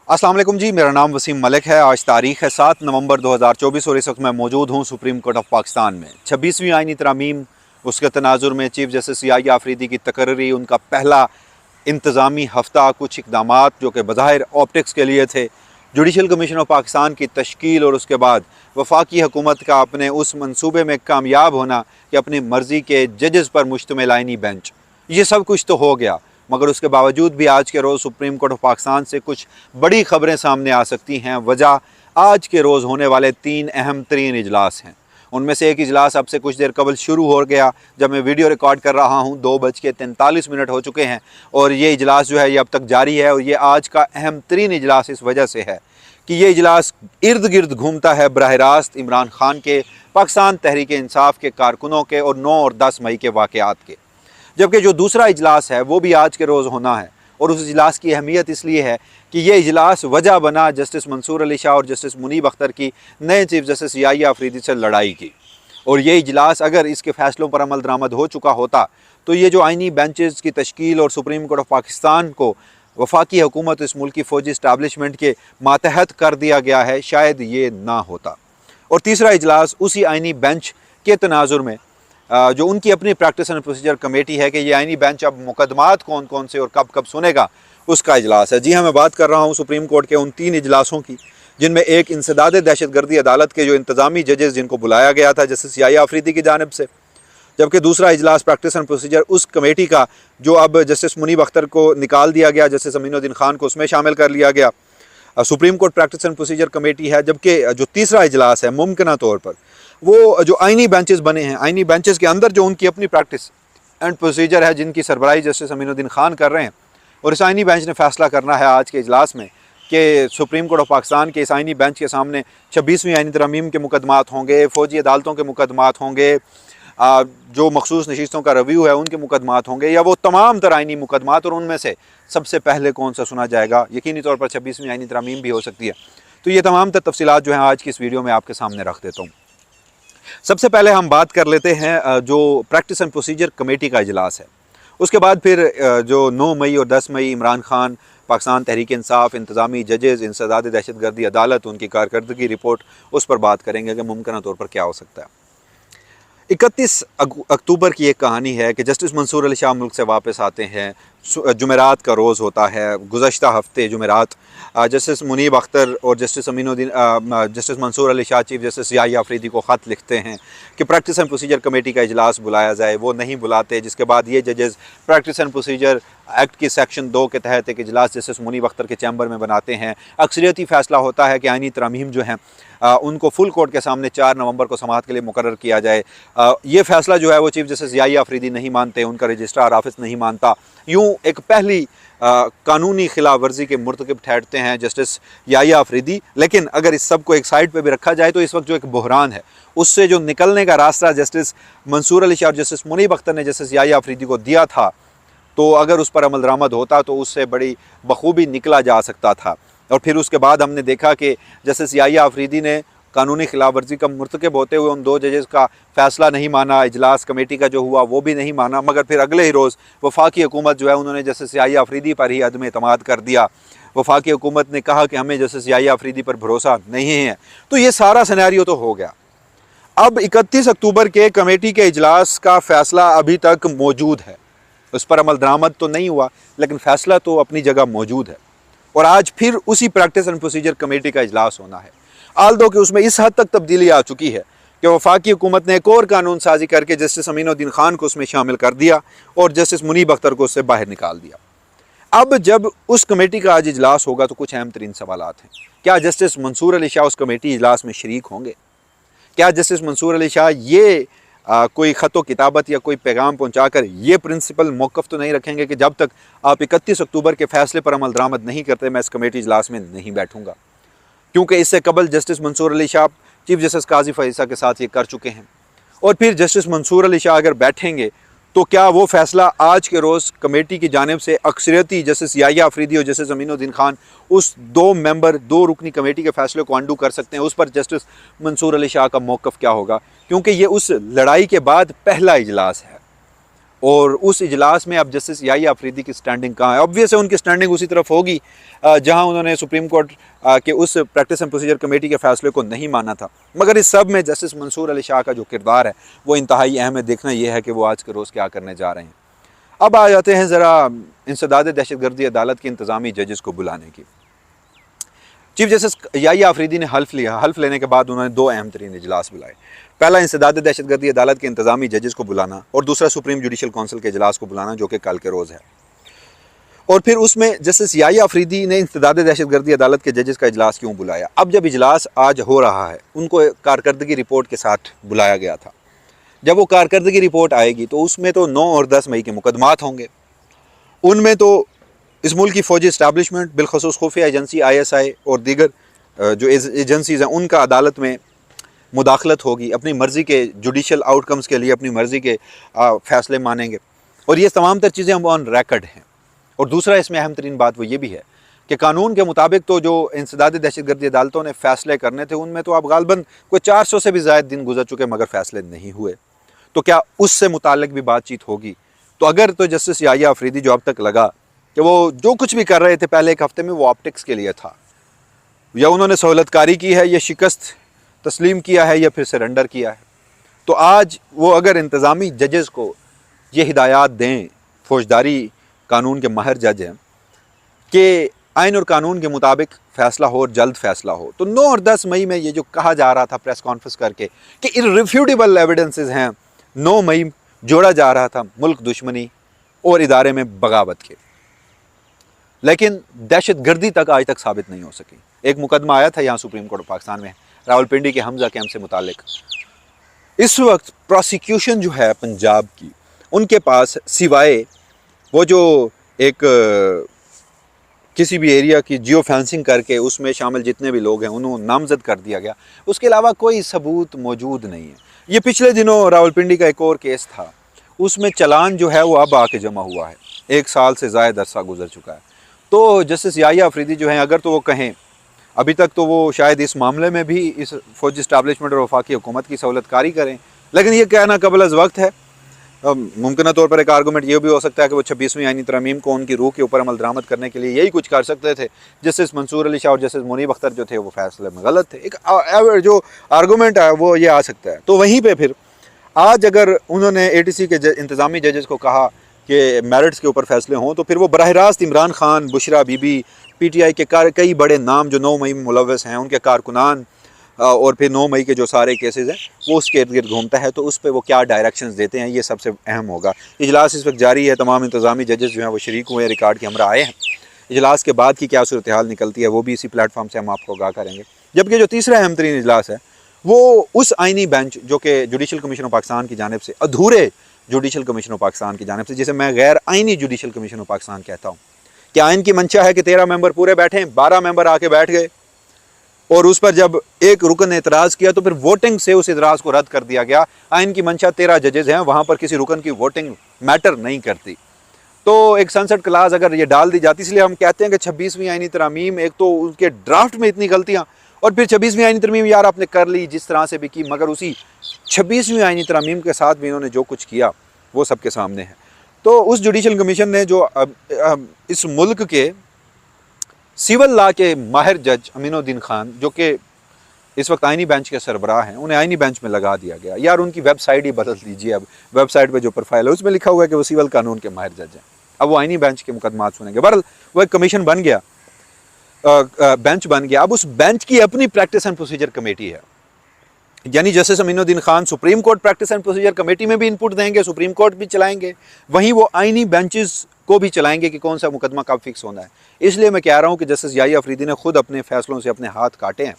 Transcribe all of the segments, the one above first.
अस्सलाम वालेकुम जी, मेरा नाम वसीम मलिक है। आज तारीख़ है 7 नवंबर 2024 और इस वक्त मैं मौजूद हूँ सुप्रीम कोर्ट ऑफ पाकिस्तान में। 26वीं आइनी तरामीम, उसके तनाजुर में चीफ जस्टिस याहिया आफरीदी की तकर्री, उनका पहला इंतज़ामी हफ्ता, कुछ इकदाम जो कि बज़ाहिर ऑप्टिक्स के लिए थे, जुडिशल कमीशन ऑफ पाकिस्तान की तश्कील और उसके बाद वफाकी हुकूमत का अपने उस मनसूबे में कामयाब होना कि अपनी मर्ज़ी के जजेस पर मुश्तमिल आइनी बेंच, ये सब कुछ तो हो गया। मगर उसके बावजूद भी आज के रोज़ सुप्रीम कोर्ट ऑफ पाकिस्तान से कुछ बड़ी ख़बरें सामने आ सकती हैं। वजह आज के रोज़ होने वाले 3 अहम तरीन इजलास हैं। उनमें से एक इजलास अब से कुछ देर कबल शुरू हो गया। जब मैं वीडियो रिकॉर्ड कर रहा हूँ 2:43 हो चुके हैं और ये इजलास जो है ये अब तक जारी है। और ये आज का अहम तरीन इजलास इस वजह से है कि ये इजलास इर्द गिर्द घूमता है बराह रास्त इमरान खान के, पाकिस्तान तहरीक इंसाफ के कारकुनों के और 9 और 10 मई के वाक़यात के। जबकि जो दूसरा इजलास है वो भी आज के रोज़ होना है और उस इजलास की अहमियत इसलिए है कि ये इजलास वजह बना जस्टिस मंसूर अली शाह और जस्टिस मुनीब अख्तर की नए चीफ जस्टिस याहिया आफरीदी से लड़ाई की। और ये इजलास अगर इसके फ़ैसलों पर अमल दरामद हो चुका होता तो ये जो आइनी बेंचेस की तश्कील और सुप्रीम कोर्ट ऑफ पाकिस्तान को वफाकी हुकूमत इस मुल्क की फ़ौजी इस्टेबलिशमेंट के मातहत कर दिया गया है, शायद ये ना होता। और तीसरा इजलास उसी आइनी बेंच के तनाजुर में जो उनकी अपनी प्रैक्टिस एंड प्रोसीजर कमेटी है कि ये आइनी बेंच अब मुकदमात कौन कौन से और कब कब सुनेगा, उसका इजलास है। जी हाँ, मैं बात कर रहा हूँ सुप्रीम कोर्ट के उन 3 इजलासों की, जिनमें एक इंसदाद दहशतगर्दी अदालत के जो इंतज़ामी जजेस जिनको बुलाया गया था जस्टिस याहिया आफरीदी की जानिब से, जबकि दूसरा इजलास प्रैक्टिस एंड प्रोसीजर उस कमेटी का जो अब जस्टिस मुनीब अख्तर को निकाल दिया गया, जस्टिस अमीनुद्दीन खान को उसमें शामिल कर लिया गया, supreme court practice and procedure committee है। जबकि जो तीसरा इजलास है मुमकिना तौर पर वो जो आइनी बेंचेस बने हैं, आइनी बेंचेस के अंदर जो उनकी अपनी प्रैक्टिस एंड प्रोसीजर है, जिनकी सरबराही जस्टिस अमीनुद्दीन खान कर रहे हैं, और इस आइनी बेंच ने फ़ैसला करना है आज के इजलास में कि सुप्रीम कोर्ट ऑफ पाकिस्तान के इस आइनी बेंच के सामने 26वीं आइनी तरमीम के मुकदमात होंगे, फ़ौजी अदालतों के मुकदमात होंगे, जो मखसूस नशिस्तों का रिव्यू है उनके मुकदमात होंगे, या वो तमाम तर आइनी मुकदमात, और उनमें से सबसे पहले कौन सा सुना जाएगा। यकीनी तौर पर 26वीं आइनी तरमीम भी हो सकती है। तो ये तमाम तर तफसीलात जो हैं आज की इस वीडियो में आपके सामने रख देता हूँ। सबसे पहले हम बात कर लेते हैं जो प्रैक्टिस एंड प्रोसीजर कमेटी का इजलास है। उसके बाद फिर जो 9 मई और 10 मई इमरान खान, पाकिस्तान तहरीक इंसाफ, इंतज़ामी जजेस, इंसदाद दहशतगर्दी अदालत, उनकी कारकर्दगी रिपोर्ट, उस पर बात करेंगे कि मुमकिन तौर पर क्या हो सकता है। 31 अक्टूबर की एक कहानी है कि जस्टिस मंसूर अली शाह मुल्क से वापस आते हैं। जुमेरात का रोज़ होता है। गुज़श्ता हफ्ते जुमेरात जस्टिस मुनीब अख्तर और justice Aminuddin justice Mansoor Ali Shah chief justice Yahya Afridi को ख़त लिखते हैं कि प्रैक्टिस एंड प्रोसीजर कमेटी का इजलास बुलाया जाए। वो नहीं बुलाते, जिसके बाद ये जजेस प्रैक्टिस एंड प्रोसीजर एक्ट की सेक्शन 2 के तहत एक इजलास जस्टिस मुनीब अख्तर के चैम्बर में बनाते हैं। अक्सरियती फ़ैसला होता है कि आइनी तरामीम जो हैं उनको फुल कोर्ट के सामने 4 नवंबर को समाअत के लिए मुकर्रर किया जाए। ये फ़ैसला जो है वो चीफ जस्टिस याहिया आफरीदी नहीं मानते, उनका रजिस्ट्रार ऑफिस नहीं मानता। यूँ एक पहली कानूनी खिलाफ वर्जी के मुर्तकिब ठहरते हैं जस्टिस याहिया आफरीदी। लेकिन अगर इस सब को एक साइड पे भी रखा जाए तो इस वक्त जो एक बहरान है उससे जो निकलने का रास्ता जस्टिस मंसूर अली शाह और जस्टिस मुनीब अख्तर ने जस्टिस याहिया आफरीदी को दिया था, तो अगर उस पर अमल दरामद होता तो उससे बड़ी बखूबी निकला जा सकता था। और फिर उसके बाद हमने देखा कि जस्टिस याहिया आफरीदी ने कानूनी खिलाफ वर्जी का मुर्तकिब होते हुए उन 2 जजेस का फ़ैसला नहीं माना, इजलास कमेटी का जो हुआ वो भी नहीं माना, मगर फिर अगले ही रोज़ वफाकी हुकूमत जो है उन्होंने जस्टिस याहिया आफरीदी पर ही अदम एतमाद कर दिया। वफाकी हुकूमत ने कहा कि हमें जस्टिस याहिया आफरीदी पर भरोसा नहीं है। तो ये सारा सिनेरियो तो हो गया। अब 31 अक्टूबर के कमेटी के इजलास का फ़ैसला अभी तक मौजूद है, उस पर अमल दरामद तो नहीं हुआ लेकिन फ़ैसला तो अपनी जगह मौजूद है। और आज फिर उसी प्रैक्टिस एंड प्रोसीजर कमेटी का इजलास होना है। आल्दो कि उसमें इस हद तक तब्दीली आ चुकी है कि वफाकी हुकूमत ने एक और कानून साजी करके जस्टिस अमीनुद्दीन खान को उसमें शामिल कर दिया और जस्टिस मुनीब अख्तर को उससे बाहर निकाल दिया। अब जब उस कमेटी का आज इजलास होगा तो कुछ अहम तरीन सवालात हैं। क्या जस्टिस मंसूर अली शाह उस कमेटी इजलास में शरीक होंगे? क्या जस्टिस मंसूर अली शाह ये कोई ख़तो किताबत या कोई पैगाम पहुँचाकर ये प्रिंसिपल मौक़िफ़ तो नहीं रखेंगे कि जब तक आप 31 अक्टूबर के फ़ैसले पर अमल दरामद नहीं करते मैं इस कमेटी इजलास में नहीं बैठूँगा? क्योंकि इससे कबल justice Mansoor Ali Shah chief justice Qazi Faez के साथ ये कर चुके हैं। और फिर जस्टिस मंसूर अली शाह अगर बैठेंगे तो क्या वो फ़ैसला आज के रोज़ कमेटी की जानिब से अक्सरियती जस्टिस याहिया आफरीदी और जस्टिस अमीनुद्दीन खान उस 2 रुकनी कमेटी के फ़ैसले को अंडू कर सकते हैं? उस पर जस्टिस मंसूर अली शाह का मौक़िफ़ क्या होगा? क्योंकि ये उस लड़ाई के बाद पहला इजलास है और उस इजलास में अब जस्टिस याहिया अफरीदी की स्टैंडिंग कहाँ है? ऑब्वियस है उनकी स्टैंडिंग उसी तरफ होगी जहां उन्होंने सुप्रीम कोर्ट के उस प्रैक्टिस एंड प्रोसीजर कमेटी के फैसले को नहीं माना था। मगर इस सब में जस्टिस मंसूर अली शाह का जो किरदार है वो इंतहाई अहम है। देखना यह है कि वो आज के रोज़ क्या करने जा रहे हैं। अब आ जाते हैं ज़रा इंसदाद दहशतगर्दी अदालत के इंतज़ामी जजेस को बुलाने की। चीफ जस्टिस याहिया अफरीदी ने हल्फ लिया। हल्फ लेने के बाद उन्होंने दो अहम तरीन इजलास बुलाए। पहला इंसदाद दहशतगर्दी अदालत के इंतज़ामी जजेस को बुलाना और दूसरा सुप्रीम जुडिशल काउंसिल के इजलास को बुलाना, जो कि कल के रोज़ है। और फिर उसमें जस्टिस याहिया अफरीदी ने इंसदाद दहशतगर्दी अदालत के जजेस का इजलास क्यों बुलाया? अब जब इजलास आज हो रहा है, उनको कारकर्दगी रिपोर्ट के साथ बुलाया गया था। जब वो कारकर्दगी रिपोर्ट आएगी तो उसमें तो 9 और 10 मई के मुकदमात होंगे। उनमें तो इस मुल्क की फ़ौजी इस्टेब्लिशमेंट, बिलखसूस खुफिया एजेंसी ISI और दीगर जो एजेंसीज़ हैं उनका अदालत में मुदाखलत होगी। अपनी मर्ज़ी के जुडिशल आउटकम्स के लिए अपनी मर्ज़ी के फ़ैसले मानेंगे और ये तमाम तर चीज़ें हम ऑन रिकॉर्ड हैं। और दूसरा इसमें अहम तरीन बात वो ये भी है कि कानून के मुताबिक तो जो इंसदाद दहशतगर्दी अदालतों ने फ़ैसले करने थे उनमें तो अब गालबन कोई 400 से भी ज़्यादा दिन गुजर चुके मगर फ़ैसले नहीं हुए। तो क्या उससे मुताल्लिक भी बातचीत होगी? तो अगर तो जस्टिस याहिया अफरीदी जो अब तक लगा कि वो जो कुछ भी कर रहे थे पहले एक हफ़्ते में वो ऑप्टिक्स के लिए था, या उन्होंने सहूलतकारी की है, या शिकस्त तस्लीम किया है, या फिर सरेंडर किया है, तो आज वो अगर इंतज़ामी जजेस को ये हिदायत दें, फौजदारी कानून के माहिर जज हैं, कि आइन और कानून के मुताबिक फ़ैसला हो और जल्द फ़ैसला हो, तो 9 और 10 मई में ये जो कहा जा रहा था प्रेस कॉन्फ्रेंस करके कि इररिफ्यूटेबल एविडेंसेस हैं, 9 मई जोड़ा जा रहा था मुल्क दुश्मनी और इदारे में बगावत के, लेकिन दहशतगर्दी तक आज तक साबित नहीं हो सकी। एक मुकदमा आया था यहाँ सुप्रीम कोर्ट ऑफ पाकिस्तान में रावलपिंडी के हमजा कैंप से मुतालिक। इस वक्त प्रोसिक्यूशन जो है पंजाब की, उनके पास सिवाय वो जो एक किसी भी एरिया की जियो फेंसिंग करके उसमें शामिल जितने भी लोग हैं उन्होंने नामजद कर दिया गया, उसके अलावा कोई सबूत मौजूद नहीं है। ये पिछले दिनों रावलपिंडी का एक और केस था, उसमें चालान जो है वो अब आके जमा हुआ है, 1 साल से ज़्यादा अरसा गुजर चुका है। तो जस्टिस याहिया अफरीदी जो हैं, अगर तो वो कहें अभी तक तो वो शायद इस मामले में भी इस फौजी इस्टेब्लिशमेंट और वफाकी हुकूमत की सहूलतकारी करें, लेकिन ये कहना कबल अज़ वक्त है। मुमकिन तौर पर एक आर्गूमेंट ये भी हो सकता है कि वो 26वीं आईनी तरमीम को उनकी रूह के ऊपर अमल दरामद करने के लिए यही कुछ कर सकते थे। जस्टिस मंसूर अली शाह और जस्टिस मुनीब अख्तर जो थे वो फैसले में गलत थे। एक जो आर्गूमेंट है वो ये आ सकता है। तो वहीं पर फिर आज अगर उन्होंने ATC के इंतज़ामी जजेस को कहा कि मेरिट्स के ऊपर फैसले हों, तो फिर वो बराह रास्त इमरान खान, बुशरा बीबी, PTI के कई बड़े नाम जो 9 मई में मुलव्वस हैं, उनके कारकुनान और फिर 9 मई के जो सारे केसेस हैं वो उसके इर्द गिर्द घूमता है। तो उस पर वो क्या डायरेक्शंस देते हैं, ये सबसे अहम होगा। इजलास इस वक्त जारी है, तमाम इंतज़ामी जजेस जो हैं वो शरीक हुए, रिकॉर्ड के हमरा आए हैं। इजलास के बाद की क्या सूरत हाल निकलती है वो भी इसी प्लेटफॉर्म से हम आपको आगाह करेंगे। जबकि जो तीसरा अहम तरीन इजलास है वो उस आइनी बेंच जो कि जुडिशल कमीशन ऑफ पाकिस्तान की जानिब से, अधूरे जुडिशल कमीशन ऑफ पाकिस्तान की जानिब से, जिसे मैं गैर आइनी जुडिशल कमीशन ऑफ पाकिस्तान कहता हूँ, कि आइन की मंशा है कि 13 मेंबर पूरे बैठे, 12 मेंबर आके बैठ गए और उस पर जब एक रुकन ने एतराज़ किया तो फिर वोटिंग से उस एतराज़ को रद्द कर दिया गया। आइन की मंशा 13 जजेज हैं, वहाँ पर किसी रुकन की वोटिंग मैटर नहीं करती। तो एक सनसेट क्लास अगर ये डाल दी जाती, इसलिए हम कहते हैं कि 26वीं आइनी तरमीम, एक तो उनके ड्राफ्ट में इतनी गलतियाँ, और फिर 26वीं आइनी तरमीम यार आपने कर ली जिस तरह से भी की, मगर उसी 26वीं आइनी तरमीम के साथ भी इन्होंने जो कुछ किया वो सबके सामने है। तो उस जुडिशल कमीशन ने जो इस मुल्क के सिविल लॉ के माहिर जज अमीनुद्दीन खान, जो कि इस वक्त आइनी बेंच के सरबराह हैं, उन्हें आइनी बेंच में लगा दिया गया। यार उनकी वेबसाइट ही बदल दीजिए। अब वेबसाइट पे जो प्रोफाइल है उसमें लिखा हुआ है कि वो सिविल कानून के माहिर जज हैं। अब वो आइनी बेंच के मुकदमात सुनेंगे। बहरहाल वो एक कमीशन बन गया, बेंच बन गया। अब उस बेंच की अपनी प्रैक्टिस एंड प्रोसीजर कमेटी है, यानी justice Aminuddin Khan supreme court practice and procedure committee में भी इनपुट देंगे, सुप्रीम कोर्ट भी चलाएंगे, वहीं वो आइनी बेंचेस को भी चलाएंगे कि कौन सा मुकदमा कब फिक्स होना है। इसलिए मैं कह रहा हूँ कि जस्टिस याहिया अफरीदी ने खुद अपने फैसलों से अपने हाथ काटे हैं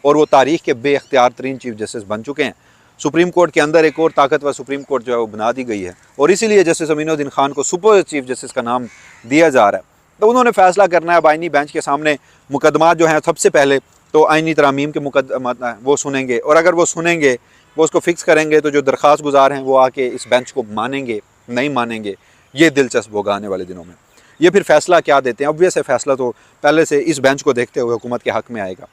और वो तारीख के बेख्तियार तरीन चीफ जस्टिस बन चुके हैं। सुप्रीम कोर्ट के अंदर एक और ताकतवर सुप्रीम कोर्ट जो है वो बना दी गई है और इसीलिए जस्टिस अमीनुद्दीन खान को सुपर चीफ जस्टिस का नाम दिया जा रहा है। तो उन्होंने फैसला करना है। आइनी बेंच के सामने मुकदमा जो हैं, सबसे पहले तो आइनी तरामीम के मुकदमा वो सुनेंगे, और अगर वो सुनेंगे, वो उसको फिक्स करेंगे, तो जो दरख्वास्त गुजार हैं वो आके इस बेंच को मानेंगे नहीं मानेंगे, ये दिलचस्प होगा आने वाले दिनों में। ये फिर फैसला क्या देते हैं, ऑब्वियस है फैसला तो पहले से इस बेंच को देखते हुए हुकूमत के हक़ में आएगा।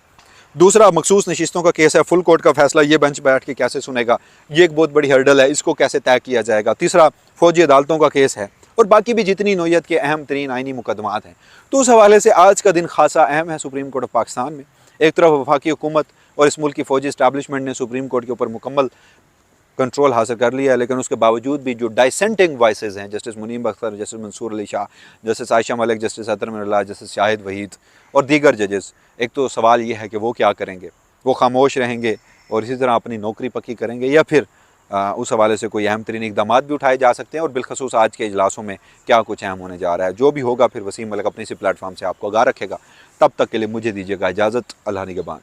दूसरा मखसूस नशिस्तों का केस है, फुल कोर्ट का फैसला ये बेंच बैठ के कैसे सुनेगा, ये एक बहुत बड़ी हर्डल है, इसको कैसे तय किया जाएगा। तीसरा फौजी अदालतों का केस है और बाकी भी जितनी नौयत के अहम तरीन आइनी मुकदमात हैं। तो उस हवाले से आज का दिन खासा अहम है सुप्रीम कोर्ट ऑफ पाकिस्तान में। एक तरफ वफाकी हुकूमत और इस मुल्क की फ़ौजी इस्टेबलिशमेंट ने सुप्रीम कोर्ट के ऊपर मुकम्मल कंट्रोल हासिल कर लिया है, लेकिन उसके बावजूद भी जो डाइसेंटिंग वॉइसेस हैं, justice Munib Akhtar, justice Mansoor Ali Shah, justice Ayesha Malik, justice Athar Minallah, justice Shahid Waheed और दीगर जजेस, एक तो सवाल ये है कि वो क्या करेंगे, वो खामोश रहेंगे और इसी तरह अपनी नौकरी पक्की करेंगे, या फिर उस हवाले से कोई अहम तरीन इकदाम भी उठाए जा सकते हैं। और बिलखसूस आज के इजलासों में क्या कुछ अहम होने जा रहा है, जो भी होगा फिर वसीम मलिक अपने इसी प्लेटफॉर्म से आपको आगाह रखेगा। तब तक के लिए मुझे दीजिएगा इजाज़त। अल्लाह निगहबान।